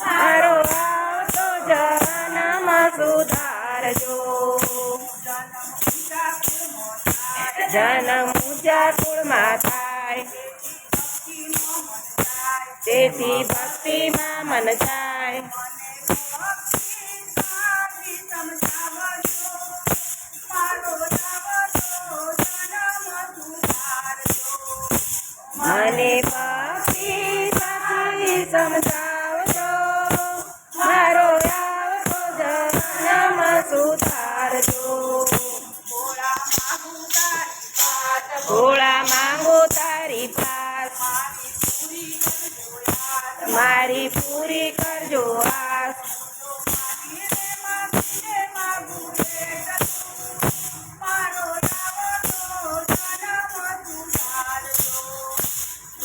મારો આવતો જન્મ સુધારજો. જન્મ ઊંચા કુળમાં થાય તેથી ભક્તિમાં મન જાય. મને ભક્તિ સાચી સમજાવજો. મારો આવતો જન્મ સુધારજો. ભોળા માંગો તારી પાસ મારી પૂરી કરજો આસ.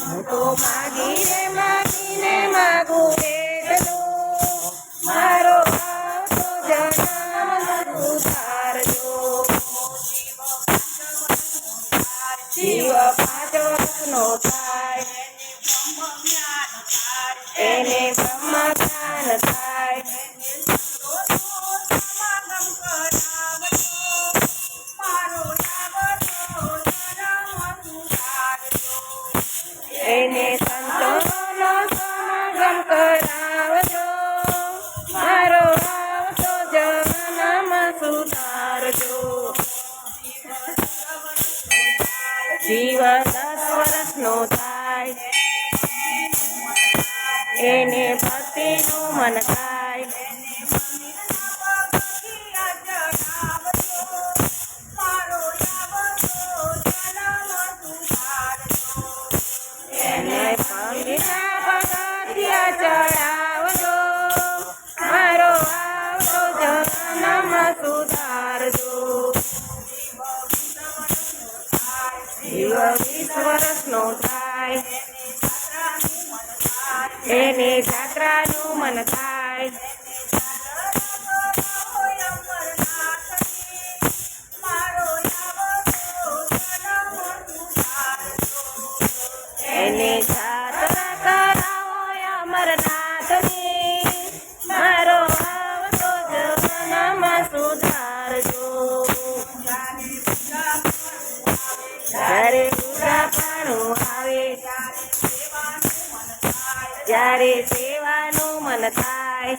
હું તો માગીને માગું એટલો મારો આવતો જન્મ સુધારજો. જીવ 5 વર્ષનો થાય એને બ્રહ્મ જ્ઞાન થાય. એને સંતોનો સમાગમ કરાવજો. મારો આવતો જન્મ સુધારજો. જીવ 10 વર્ષનો થાય એને ભક્તિનું મન થાય. એને પગના પગથિયા ચડાવજો. મારો આવતો જન્મ સુધારજો. જીવ 20 વર્ષનો થાય એની જાત્રાનું મન થાય. એને જાત્રા કરાવો અમરનાથની. મારો આવતો જન્મ સુધારજો. જ્યારે પૂજાપાણું આવે જ્યારે સેવાનું મન થાય.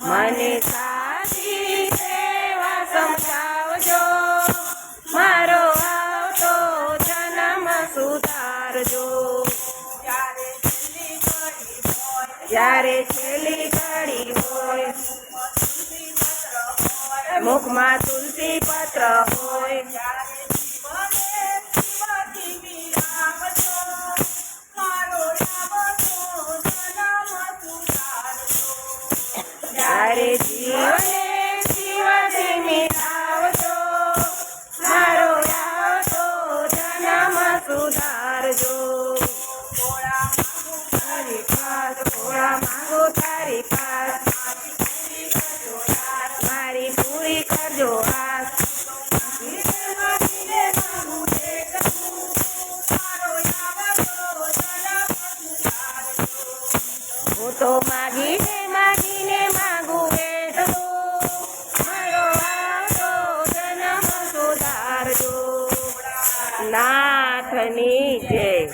મને સાચી સેવા સમજાવજો. મારો આવતો જન્મ સુધારજો. જ્યારે છેલ્લી ઘડી હોય મુખમાં તુલસી પત્ર હોય ત્યારે જીવને શિવથી મિલાવજો. મારો આવતો જન્મ સુધારજો. ભોળા માંગો તારી પાસ મારી પૂરી કરજો આસ. હું તો માગીને માગું એટલું મારો આવતો જન્મ સુધારજો. નાથની જય.